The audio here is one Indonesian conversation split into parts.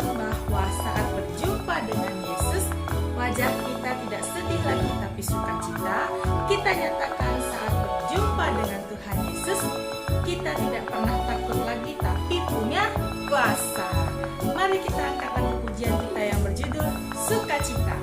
bahwa saat berjumpa dengan Yesus, wajah kita tidak sedih lagi tapi sukacita. Kita nyatakan saat berjumpa dengan Tuhan Yesus, kita tidak pernah takut lagi tapi punya kuasa. Mari kita angkat lagu pujian kita yang berjudul Sukacita.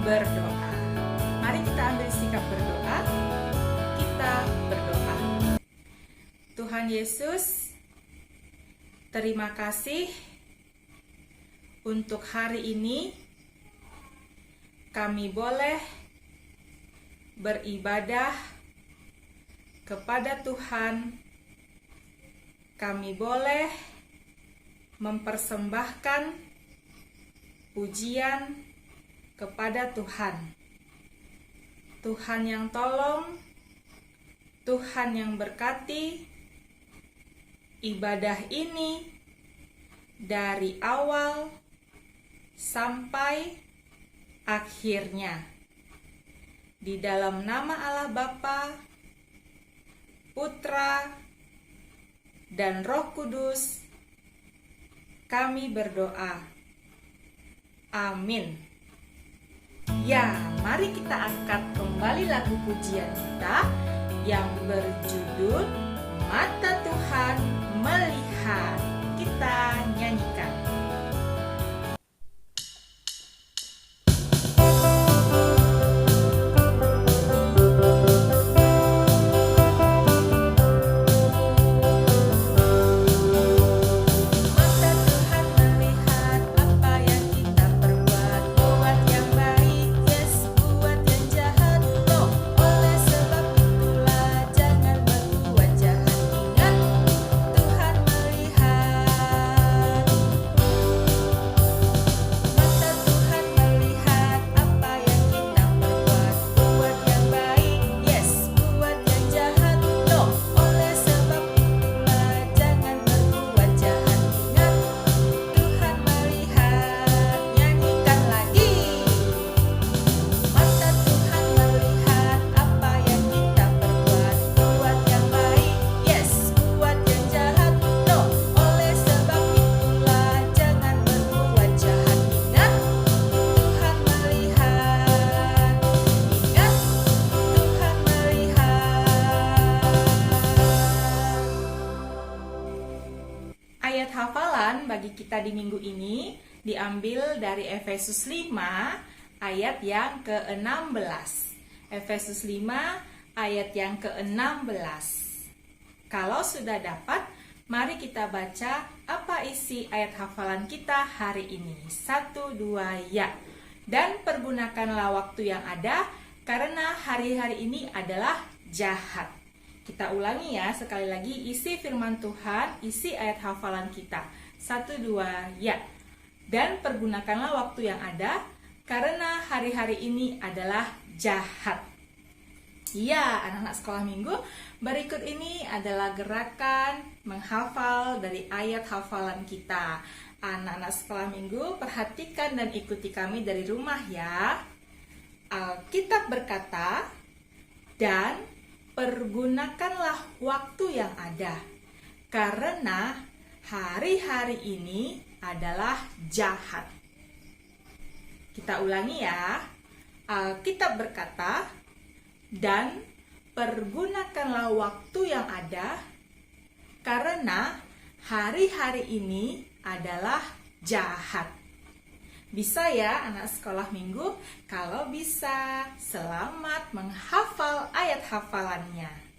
Berdoa. Mari kita ambil sikap berdoa. Kita berdoa. Tuhan Yesus, terima kasih untuk hari ini kami boleh beribadah kepada Tuhan. Kami boleh mempersembahkan pujian kepada Tuhan. Tuhan yang tolong, Tuhan yang berkati ibadah ini dari awal sampai akhirnya. Di dalam nama Allah Bapa, Putra, dan Roh Kudus, kami berdoa. Amin. Ya, mari kita angkat kembali lagu pujian kita yang berjudul Mata Tuhan Melihat. Kita nyanyikan. Ayat hafalan bagi kita di minggu ini diambil dari Efesus 5 ayat yang ke-16. Efesus 5 ayat yang ke-16. Kalau sudah dapat, mari kita baca apa isi ayat hafalan kita hari ini. 1, 2, ya. Dan pergunakanlah waktu yang ada karena hari-hari ini adalah jahat. Kita ulangi ya sekali lagi isi firman Tuhan, isi ayat hafalan kita. 1, 2, ya. Dan pergunakanlah waktu yang ada, karena hari-hari ini adalah jahat. Ya, anak-anak sekolah minggu, berikut ini adalah gerakan menghafal dari ayat hafalan kita. Anak-anak sekolah minggu, perhatikan dan ikuti kami dari rumah ya. Alkitab berkata, dan pergunakanlah waktu yang ada, karena hari-hari ini adalah jahat. Kita ulangi ya. Alkitab berkata, dan pergunakanlah waktu yang ada, karena hari-hari ini adalah jahat. Bisa ya anak sekolah minggu? Kalau bisa, selamat menghafal ayat hafalannya.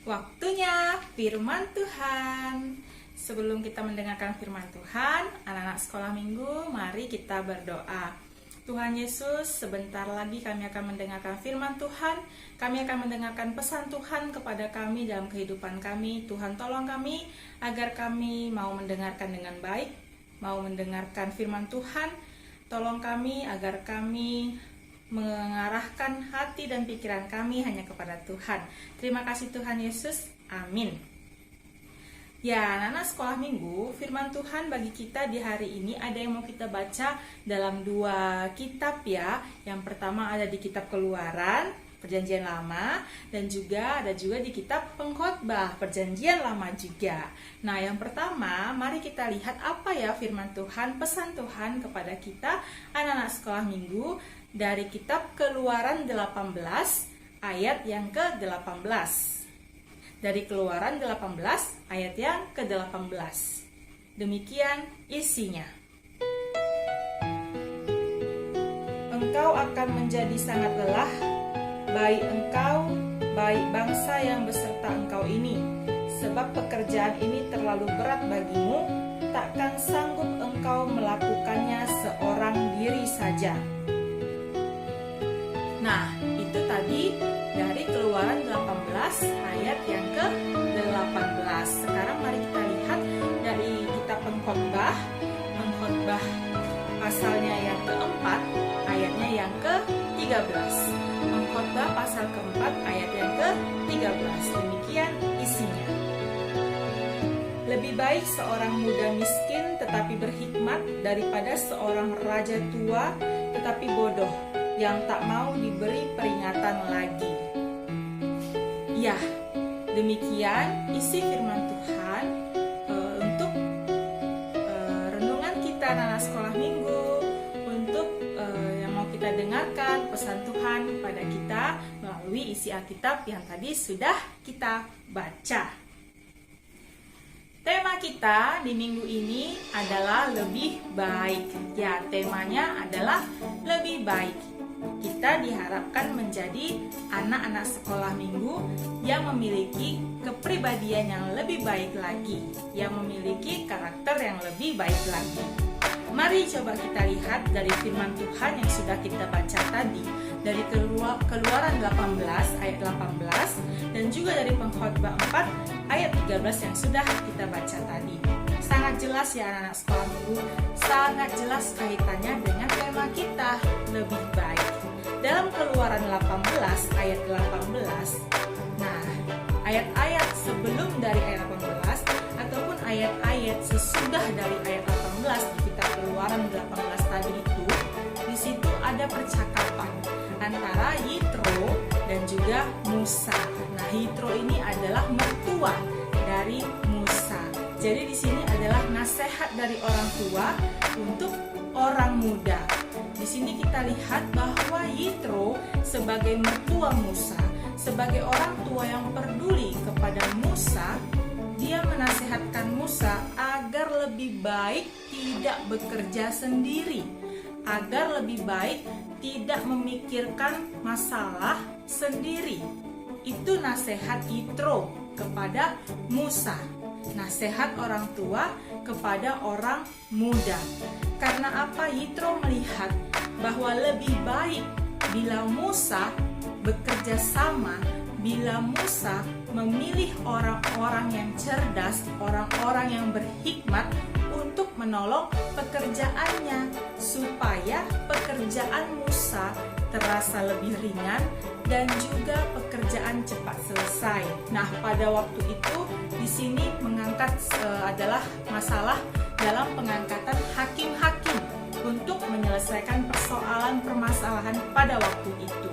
Waktunya firman Tuhan. Sebelum kita mendengarkan firman Tuhan, anak-anak sekolah minggu, mari kita berdoa. Tuhan Yesus, sebentar lagi kami akan mendengarkan firman Tuhan. Kami akan mendengarkan pesan Tuhan kepada kami dalam kehidupan kami. Tuhan tolong kami agar kami mau mendengarkan dengan baik, mau mendengarkan firman Tuhan. Tolong kami agar kami mengarahkan hati dan pikiran kami hanya kepada Tuhan. Terima kasih Tuhan Yesus. Amin. Ya, anak-anak sekolah minggu, firman Tuhan bagi kita di hari ini ada yang mau kita baca dalam 2 kitab ya. Yang pertama ada di kitab Keluaran, Perjanjian Lama, dan juga ada di kitab Pengkhotbah, Perjanjian Lama juga. Nah, yang pertama, mari kita lihat apa ya firman Tuhan, pesan Tuhan kepada kita anak-anak sekolah minggu dari kitab Keluaran 18 ayat yang ke-18. Dari Keluaran 18 ayat yang ke-18. Demikian isinya. Engkau akan menjadi sangat lelah, baik engkau, baik bangsa yang beserta engkau ini, sebab pekerjaan ini terlalu berat bagimu, takkan sanggup engkau melakukannya seorang diri saja. Nah, itu tadi dari Keluaran 18 ayat yang ke-18. Sekarang mari kita lihat dari kitab Pengkhotbah. Pengkhotbah pasalnya yang keempat, ayatnya yang ke-13. Pengkhotbah pasal keempat, ayat yang ke-13. Demikian isinya. Lebih baik seorang muda miskin tetapi berhikmat daripada seorang raja tua tetapi bodoh yang tak mau diberi peringatan lagi. Ya, demikian isi firman Tuhan untuk renungan kita anak-anak sekolah minggu, untuk yang mau kita dengarkan pesan Tuhan kepada kita melalui isi Alkitab yang tadi sudah kita baca. Tema kita di minggu ini adalah lebih baik. Ya, temanya adalah lebih baik. Kita diharapkan menjadi anak-anak sekolah minggu yang memiliki kepribadian yang lebih baik lagi, yang memiliki karakter yang lebih baik lagi. Mari coba kita lihat dari firman Tuhan yang sudah kita baca tadi, dari Keluaran 18 ayat 18 dan juga dari Pengkhotbah 4 ayat 13 yang sudah kita baca tadi. Sangat jelas ya anak-anak sekolah minggu, sangat jelas kaitannya dengan tema kita, lebih baik. Dalam Keluaran 18 ayat 18, nah ayat-ayat sebelum dari ayat 18 ataupun ayat-ayat sesudah dari ayat 18 di kitab Keluaran 18 tadi itu, di situ ada percakapan antara Yitro dan juga Musa. Nah, Yitro ini adalah mertua dari Musa. Jadi di sini adalah nasihat dari orang tua untuk orang muda. Di sini kita lihat bahwa Yitro sebagai mertua Musa, sebagai orang tua yang peduli kepada Musa, dia menasihatkan Musa agar lebih baik tidak bekerja sendiri, agar lebih baik tidak memikirkan masalah sendiri. Itu nasihat Yitro kepada Musa, nasihat orang tua kepada orang muda. Karena apa? Yitro melihat bahwa lebih baik bila Musa bekerja sama, bila Musa memilih orang-orang yang cerdas, orang-orang yang berhikmat untuk menolong pekerjaannya, supaya pekerjaan Musa terasa lebih ringan dan juga pekerjaan cepat selesai. Nah, pada waktu itu di sini mengangkat adalah masalah dalam pengangkatan hakim-hakim untuk menyelesaikan permasalahan pada waktu itu.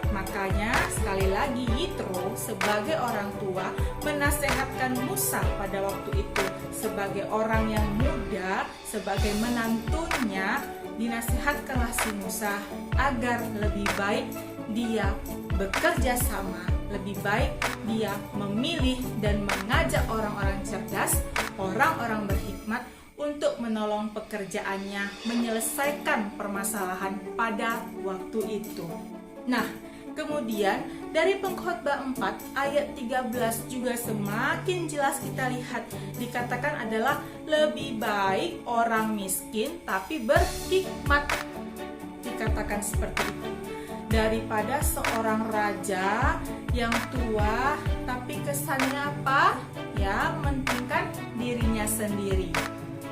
Makanya sekali lagi Yitro sebagai orang tua menasehatkan Musa pada waktu itu, sebagai orang yang muda, sebagai menantunya, dinasihatkanlah si Musa agar lebih baik dia bekerja sama, lebih baik dia memilih dan mengajak orang-orang cerdas, orang-orang berhikmat untuk menolong pekerjaannya menyelesaikan permasalahan pada waktu itu. Nah, kemudian dari Pengkhotbah 4 ayat 13 juga semakin jelas kita lihat, dikatakan adalah lebih baik orang miskin tapi berhikmat. Dikatakan seperti itu, daripada seorang raja yang tua tapi kesannya apa? Ya, mementingkan dirinya sendiri.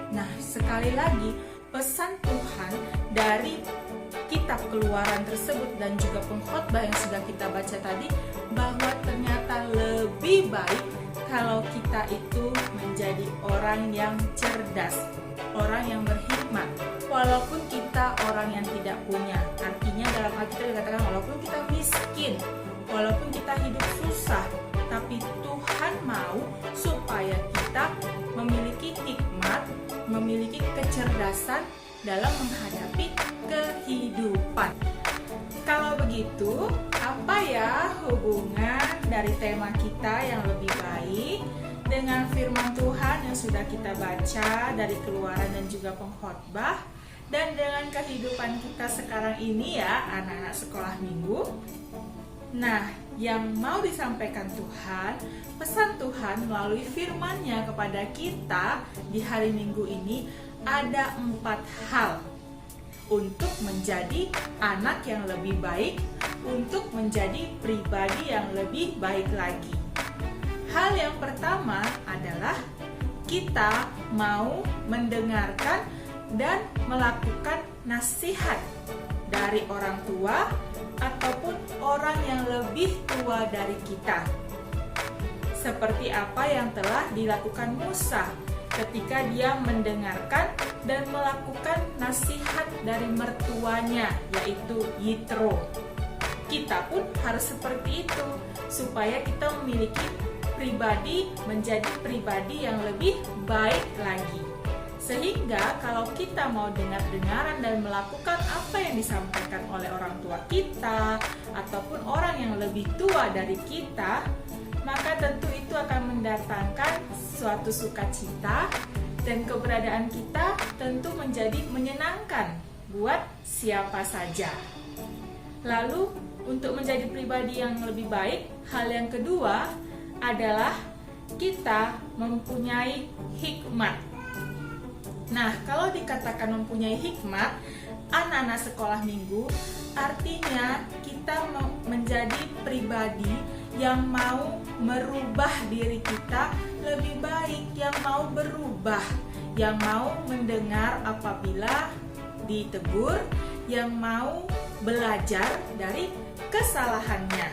Nah, sekali lagi pesan Tuhan dari kitab Keluaran tersebut dan juga Pengkhotbah yang sudah kita baca tadi, bahwa ternyata lebih baik kalau kita itu menjadi orang yang cerdas, orang yang berhikmat, walaupun kita orang yang tidak punya. Artinya dalam Alkitab dikatakan walaupun kita miskin, walaupun kita hidup susah, tapi Tuhan mau supaya kita memiliki hikmat, memiliki kecerdasan dalam menghadapi kehidupan. Kalau begitu, apa ya hubungan dari tema kita yang lebih baik dengan firman Tuhan yang sudah kita baca dari Keluaran dan juga Pengkhotbah, dan dengan kehidupan kita sekarang ini ya anak-anak sekolah minggu? Nah, yang mau disampaikan Tuhan, pesan Tuhan melalui firman-Nya kepada kita di hari Minggu ini ada 4 hal untuk menjadi anak yang lebih baik, untuk menjadi pribadi yang lebih baik lagi. Hal yang pertama adalah kita mau mendengarkan dan melakukan nasihat dari orang tua ataupun orang yang lebih tua dari kita. Seperti apa yang telah dilakukan Musa ketika dia mendengarkan dan melakukan nasihat dari mertuanya, yaitu Yitro. Kita pun harus seperti itu supaya kita memiliki pribadi menjadi pribadi yang lebih baik lagi. Sehingga kalau kita mau dengar-dengaran dan melakukan apa yang disampaikan oleh orang tua kita ataupun orang yang lebih tua dari kita, maka tentu itu akan mendatangkan suatu sukacita dan keberadaan kita tentu menjadi menyenangkan buat siapa saja. Lalu untuk menjadi pribadi yang lebih baik, hal yang kedua adalah kita mempunyai hikmat. Nah, kalau dikatakan mempunyai hikmat, anak-anak sekolah minggu, artinya kita menjadi pribadi yang mau merubah diri kita lebih baik, yang mau berubah, yang mau mendengar apabila ditegur, yang mau belajar dari kesalahannya.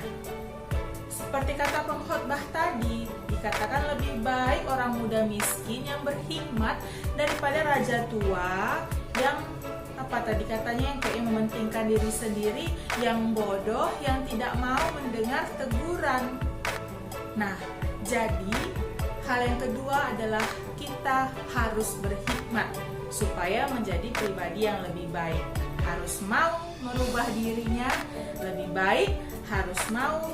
Seperti kata pengkhotbah tadi, dikatakan lebih baik orang muda miskin yang berhikmat daripada raja tua yang katanya yang kayak mementingkan diri sendiri, yang bodoh, yang tidak mau mendengar teguran. Nah, jadi hal yang kedua adalah kita harus berhikmat supaya menjadi pribadi yang lebih baik. Harus mau merubah dirinya lebih baik, harus mau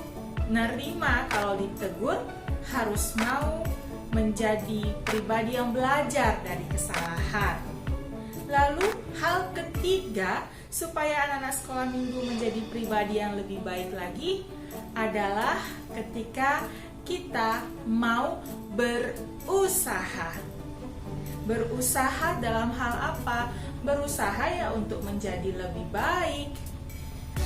nerima kalau ditegur, harus mau menjadi pribadi yang belajar dari kesalahan. Lalu hal ketiga supaya anak-anak sekolah minggu menjadi pribadi yang lebih baik lagi adalah ketika kita mau berusaha. Berusaha dalam hal apa? Berusaha ya untuk menjadi lebih baik.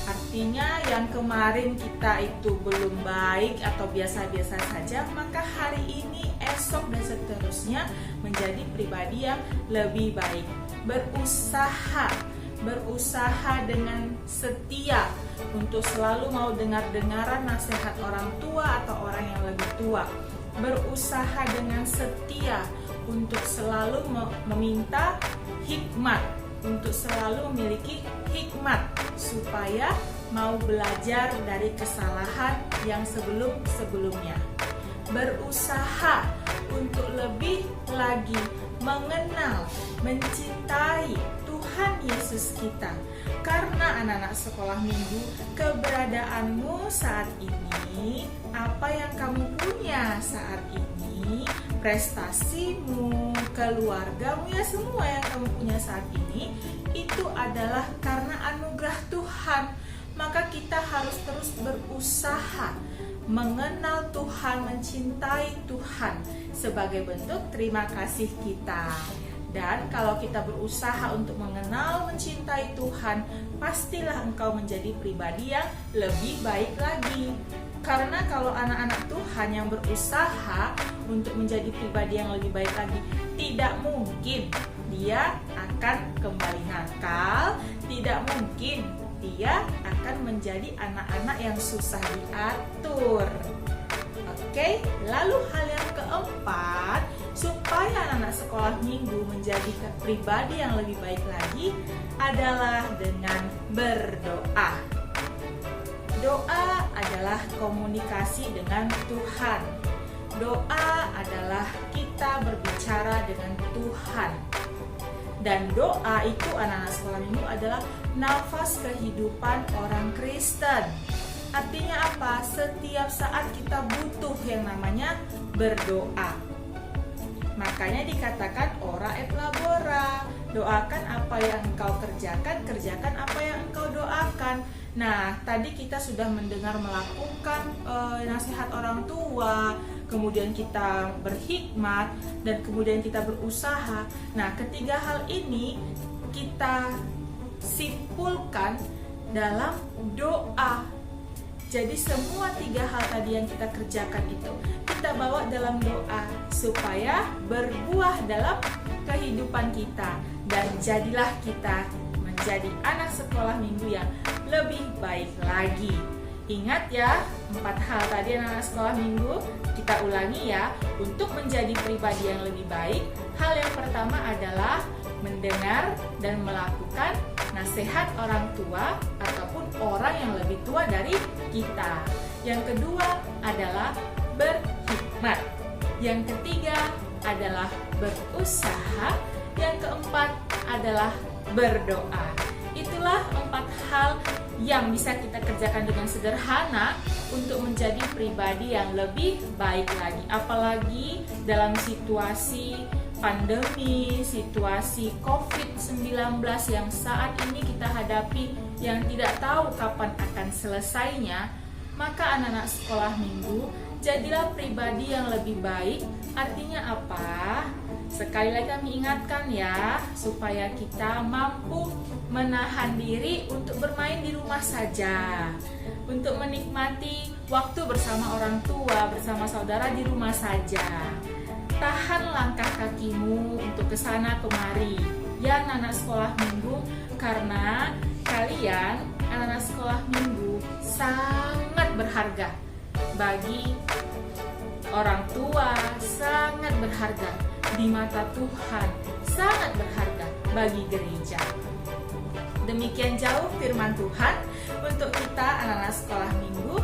Artinya yang kemarin kita itu belum baik atau biasa-biasa saja, maka hari ini, esok dan seterusnya menjadi pribadi yang lebih baik. Berusaha dengan setia untuk selalu mau dengar-dengaran nasihat orang tua atau orang yang lebih tua. Berusaha dengan setia untuk selalu meminta hikmat, untuk selalu memiliki hikmat supaya mau belajar dari kesalahan yang sebelum-sebelumnya. Berusaha untuk lebih lagi mengenal, mencintai Tuhan Yesus kita. Karena anak-anak sekolah minggu, keberadaanmu saat ini, apa yang kamu punya saat ini, prestasimu, keluargamu, ya semua yang kamu punya saat ini, itu adalah karena anugerah Tuhan. Maka kita harus terus berusaha mengenal Tuhan, mencintai Tuhan sebagai bentuk terima kasih kita. Dan kalau kita berusaha untuk mengenal, mencintai Tuhan, pastilah engkau menjadi pribadi yang lebih baik lagi. Karena kalau anak-anak Tuhan yang berusaha untuk menjadi pribadi yang lebih baik lagi, tidak mungkin dia akan kembali nakal, tidak mungkin dia akan menjadi anak-anak yang susah diatur. Oke, lalu hal yang keempat, supaya anak-anak sekolah minggu menjadi pribadi yang lebih baik lagi adalah dengan berdoa. Doa adalah komunikasi dengan Tuhan. Doa adalah kita berbicara dengan Tuhan. Dan doa itu anak-anak sekolah minggu adalah nafas kehidupan orang Kristen. Artinya apa? Setiap saat kita butuh yang namanya berdoa. Makanya dikatakan ora et labora. Doakan apa yang engkau kerjakan, kerjakan apa yang engkau doakan. Nah, tadi kita sudah mendengar melakukan nasihat orang tua, kemudian kita berhikmat, dan kemudian kita berusaha. Nah, ketiga hal ini kita simpulkan dalam doa Jadi semua 3 hal tadi yang kita kerjakan itu kita bawa dalam doa supaya berbuah dalam kehidupan kita, dan jadilah kita menjadi anak sekolah minggu yang lebih baik lagi. Ingat ya, 4 hal tadi anak sekolah minggu, kita ulangi ya. Untuk menjadi pribadi yang lebih baik, hal yang pertama adalah mendengar dan melakukan nasihat orang tua ataupun orang yang lebih tua dari kita. Yang kedua adalah berhikmat. Yang ketiga adalah berusaha. Yang keempat adalah berdoa. Itulah 4 hal yang bisa kita kerjakan dengan sederhana untuk menjadi pribadi yang lebih baik lagi. Apalagi dalam situasi pandemi, situasi COVID-19 yang saat ini kita hadapi, yang tidak tahu kapan akan selesainya, maka anak-anak sekolah minggu, jadilah pribadi yang lebih baik. Artinya apa? Sekali lagi kami ingatkan ya, supaya kita mampu menahan diri untuk bermain di rumah saja, untuk menikmati waktu bersama orang tua, bersama saudara di rumah saja. Tahan langkah kakimu untuk kesana kemari ya anak-anak sekolah minggu, karena kalian anak-anak sekolah minggu sangat berharga bagi orang tua, sangat berharga di mata Tuhan, sangat berharga bagi gereja. Demikian jauh firman Tuhan untuk kita anak-anak sekolah minggu.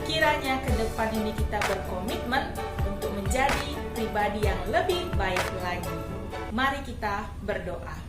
Kiranya ke depan ini kita berkomitmen untuk menjadi pribadi yang lebih baik lagi. Mari kita berdoa.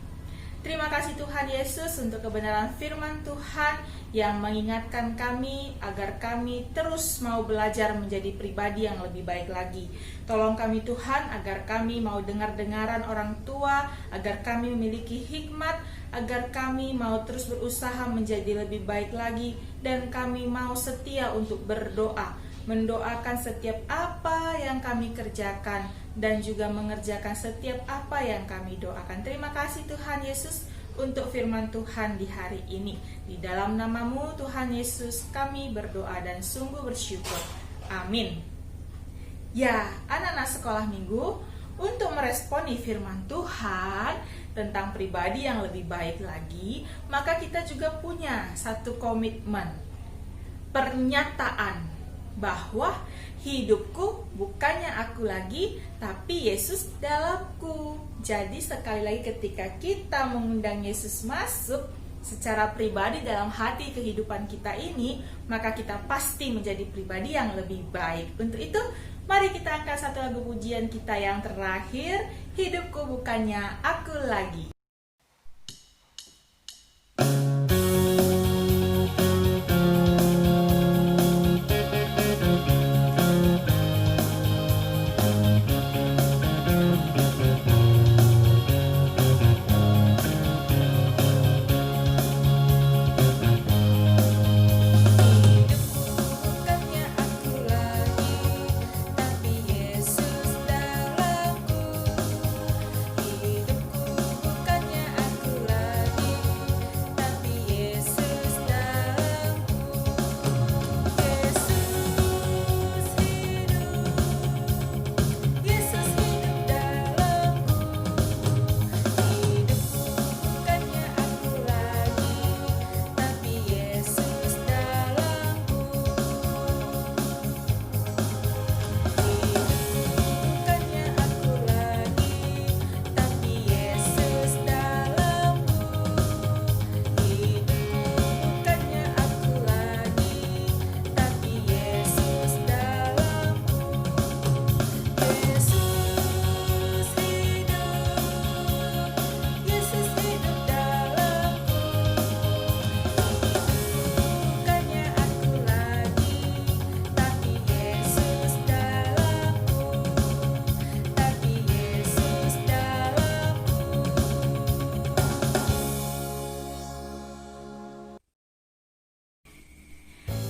Terima kasih Tuhan Yesus untuk kebenaran firman Tuhan yang mengingatkan kami agar kami terus mau belajar menjadi pribadi yang lebih baik lagi. Tolong kami Tuhan agar kami mau dengar-dengaran orang tua, agar kami memiliki hikmat, agar kami mau terus berusaha menjadi lebih baik lagi, dan kami mau setia untuk berdoa, mendoakan setiap apa yang kami kerjakan, dan juga mengerjakan setiap apa yang kami doakan. Terima kasih Tuhan Yesus untuk firman Tuhan di hari ini. Di dalam nama-Mu Tuhan Yesus kami berdoa dan sungguh bersyukur. Amin. Ya, anak-anak sekolah minggu, untuk meresponi firman Tuhan tentang pribadi yang lebih baik lagi, maka kita juga punya satu komitmen, pernyataan bahwa hidupku bukannya aku lagi, tapi Yesus dalamku. Jadi sekali lagi ketika kita mengundang Yesus masuk secara pribadi dalam hati kehidupan kita ini, maka kita pasti menjadi pribadi yang lebih baik. Untuk itu, mari kita angkat satu lagu pujian kita yang terakhir, hidupku bukannya aku lagi.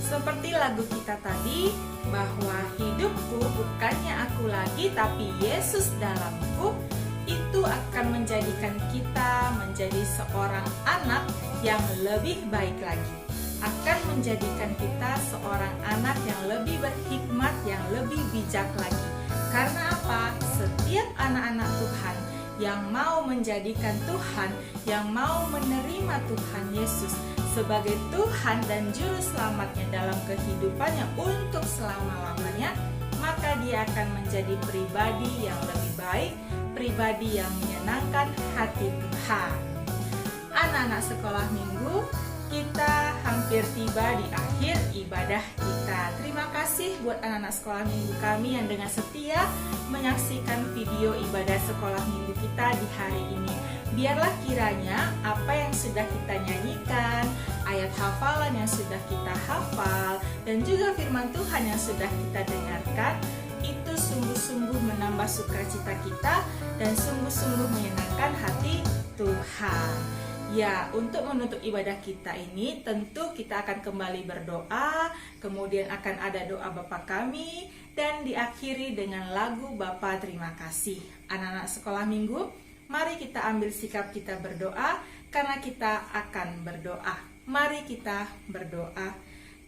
Seperti lagu kita tadi, bahwa hidupku bukannya aku lagi, tapi Yesus dalamku, itu akan menjadikan kita menjadi seorang anak yang lebih baik lagi. akan menjadikan kita seorang anak yang lebih berhikmat, yang lebih bijak lagi. Karena apa? Setiap anak-anak Tuhan yang mau menjadikan Tuhan, yang mau menerima Tuhan Yesus sebagai Tuhan dan Juru Selamatnya dalam kehidupannya untuk selama-lamanya, maka dia akan menjadi pribadi yang lebih baik, pribadi yang menyenangkan hati Tuhan. Anak-anak sekolah minggu, kita hampir tiba di akhir ibadah kita. Terima kasih buat anak-anak sekolah minggu kami yang dengan setia menyaksikan video ibadah sekolah minggu kita di hari ini. Biarlah kiranya apa yang sudah kita nyanyikan, ayat hafalan yang sudah kita hafal, dan juga firman Tuhan yang sudah kita dengarkan, itu sungguh-sungguh menambah sukacita kita dan sungguh-sungguh menyenangkan hati Tuhan. Ya, untuk menutup ibadah kita ini tentu kita akan kembali berdoa, kemudian akan ada doa Bapa kami, dan diakhiri dengan lagu Bapa terima kasih. Anak-anak sekolah minggu, mari kita ambil sikap kita berdoa, karena kita akan berdoa. Mari kita berdoa.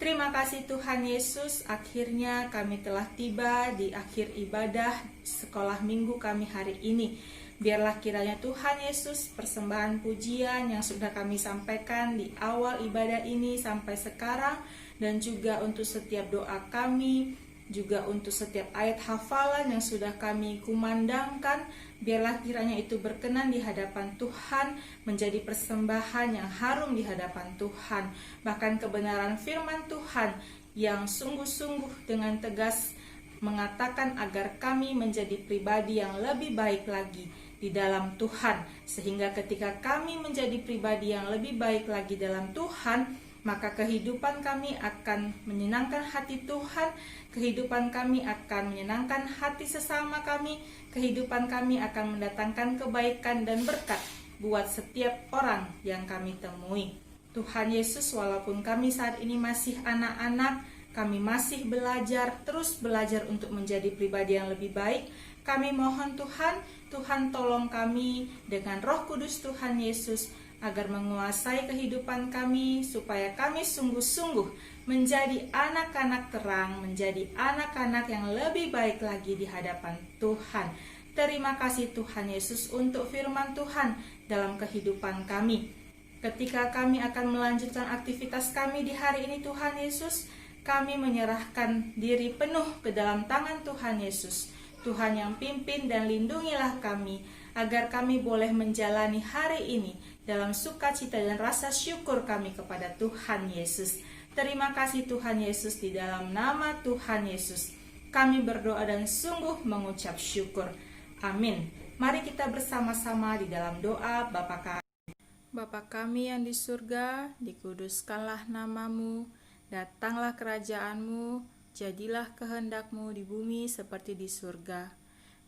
Terima kasih Tuhan Yesus, akhirnya kami telah tiba di akhir ibadah sekolah minggu kami hari ini. Biarlah kiranya Tuhan Yesus persembahan pujian yang sudah kami sampaikan di awal ibadah ini sampai sekarang, dan juga untuk setiap doa kami, juga untuk setiap ayat hafalan yang sudah kami kumandangkan, biarlah kiranya itu berkenan di hadapan Tuhan, menjadi persembahan yang harum di hadapan Tuhan. Bahkan kebenaran firman Tuhan yang sungguh-sungguh dengan tegas mengatakan agar kami menjadi pribadi yang lebih baik lagi di dalam Tuhan, sehingga ketika kami menjadi pribadi yang lebih baik lagi dalam Tuhan, maka kehidupan kami akan menyenangkan hati Tuhan, kehidupan kami akan menyenangkan hati sesama kami, kehidupan kami akan mendatangkan kebaikan dan berkat buat setiap orang yang kami temui. Tuhan Yesus, walaupun kami saat ini masih anak-anak, kami masih belajar, terus belajar untuk menjadi pribadi yang lebih baik. Kami mohon Tuhan tolong kami dengan Roh Kudus Tuhan Yesus agar menguasai kehidupan kami, supaya kami sungguh-sungguh menjadi anak-anak terang, menjadi anak-anak yang lebih baik lagi di hadapan Tuhan. Terima kasih Tuhan Yesus untuk firman Tuhan dalam kehidupan kami. Ketika kami akan melanjutkan aktivitas kami di hari ini Tuhan Yesus, kami menyerahkan diri penuh ke dalam tangan Tuhan Yesus. Tuhan yang pimpin dan lindungilah kami, agar kami boleh menjalani hari ini dalam sukacita dan rasa syukur kami kepada Tuhan Yesus. Terima kasih Tuhan Yesus, di dalam nama Tuhan Yesus kami berdoa dan sungguh mengucap syukur. Amin. Mari kita bersama-sama di dalam doa Bapa kami. Bapa kami yang di surga, dikuduskanlah namamu, datanglah kerajaanmu, jadilah kehendak-Mu di bumi seperti di surga.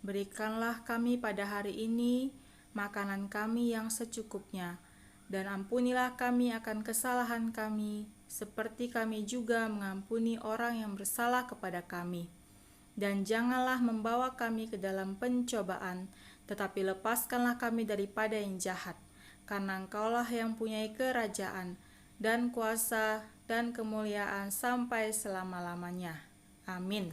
Berikanlah kami pada hari ini makanan kami yang secukupnya, dan ampunilah kami akan kesalahan kami, seperti kami juga mengampuni orang yang bersalah kepada kami. Dan janganlah membawa kami ke dalam pencobaan, tetapi lepaskanlah kami daripada yang jahat, karena Engkaulah yang mempunyai kerajaan, dan kuasa, dan kemuliaan sampai selama-lamanya. Amin.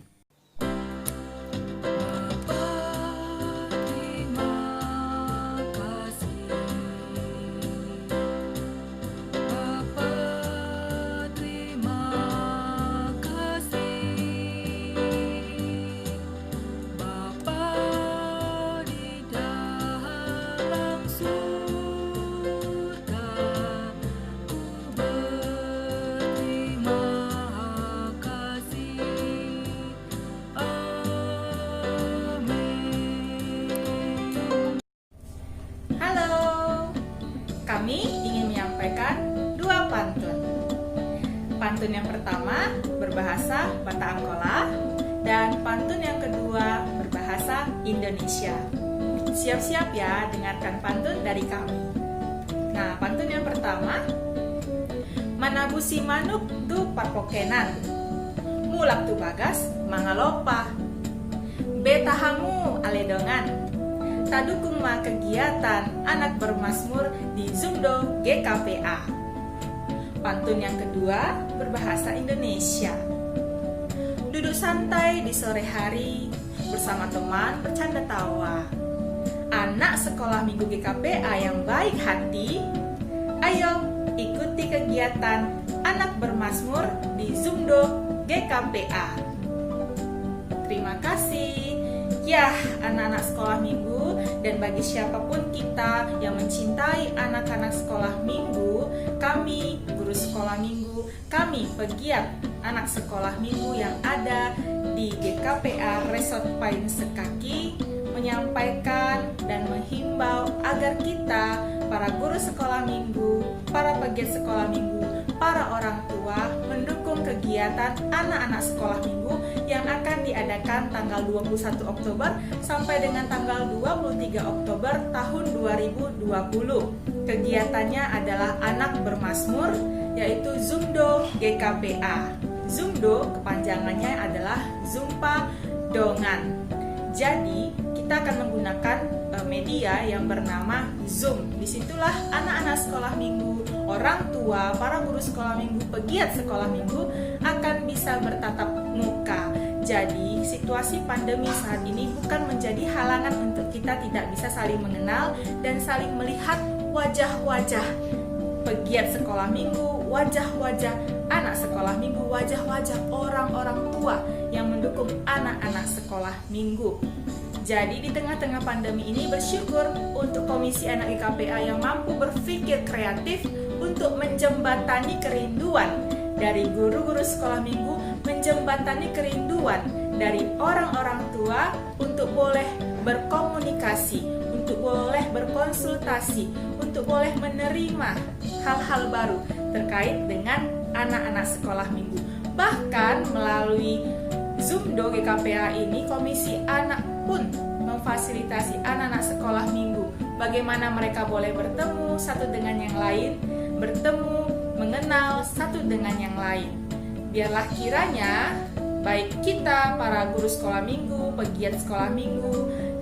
Kami ingin menyampaikan dua pantun. Pantun yang pertama berbahasa Batak Angkola, dan pantun yang kedua berbahasa Indonesia. Siap-siap ya, dengarkan pantun dari kami. Nah, pantun yang pertama, manabusi manuk tu papokenan, mulak tu bagas mangalopa, betahamu aledongan, tadukung ma kegiatan anak bermasmur di Zumdo GKPA. Pantun yang kedua berbahasa Indonesia. Duduk santai di sore hari bersama teman bercanda tawa. Anak sekolah minggu GKPA yang baik hati, ayo ikuti kegiatan anak bermazmur di Zoomdo GKPA. Terima kasih. Ya, anak-anak sekolah minggu dan bagi siapapun kita yang mencintai anak-anak sekolah minggu, kami guru sekolah minggu, kami pegiat anak sekolah minggu yang ada di GKPA Resort Payung Sekaki menyampaikan dan menghimbau agar kita, para guru sekolah minggu, para pegiat sekolah minggu, para orang tua mendukung kegiatan anak-anak sekolah minggu yang akan diadakan tanggal 21 Oktober sampai dengan tanggal 23 Oktober tahun 2020. Kegiatannya adalah anak bermazmur, yaitu Zoomdo GKPA. Zoomdo kepanjangannya adalah Zumpa Dongan. Jadi kita akan menggunakan media yang bernama Zoom. Disitulah anak-anak sekolah minggu, orang tua, para guru sekolah minggu, pegiat sekolah minggu akan bisa bertatap muka. Jadi situasi pandemi saat ini bukan menjadi halangan untuk kita tidak bisa saling mengenal dan saling melihat wajah-wajah pegiat sekolah minggu, wajah-wajah anak sekolah minggu, wajah-wajah orang-orang tua yang mendukung anak-anak sekolah minggu. Jadi di tengah-tengah pandemi ini bersyukur untuk Komisi Anak GKPA yang mampu berpikir kreatif untuk menjembatani kerinduan dari guru-guru sekolah minggu, menjembatani kerinduan dari orang-orang tua untuk boleh berkomunikasi, untuk boleh berkonsultasi, untuk boleh menerima hal-hal baru terkait dengan anak-anak sekolah minggu. Bahkan melalui Zoomdo GKPA ini, Komisi Anak pun memfasilitasi anak-anak sekolah minggu bagaimana mereka boleh bertemu satu dengan yang lain, bertemu, mengenal satu dengan yang lain. Biarlah kiranya baik kita para guru sekolah minggu, pegiat sekolah minggu,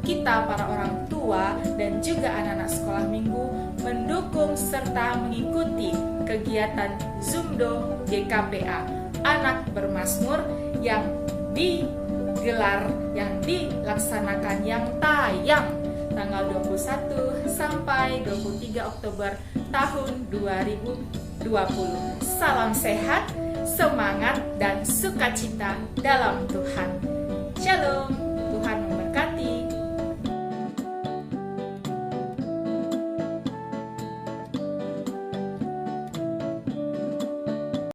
kita para orang tua dan juga anak-anak sekolah minggu mendukung serta mengikuti kegiatan Zoomdo GKPA Anak Bermazmur yang digelar, yang dilaksanakan, yang tayang tanggal 21 sampai 23 Oktober tahun 2020. Salam sehat, semangat dan sukacita dalam Tuhan.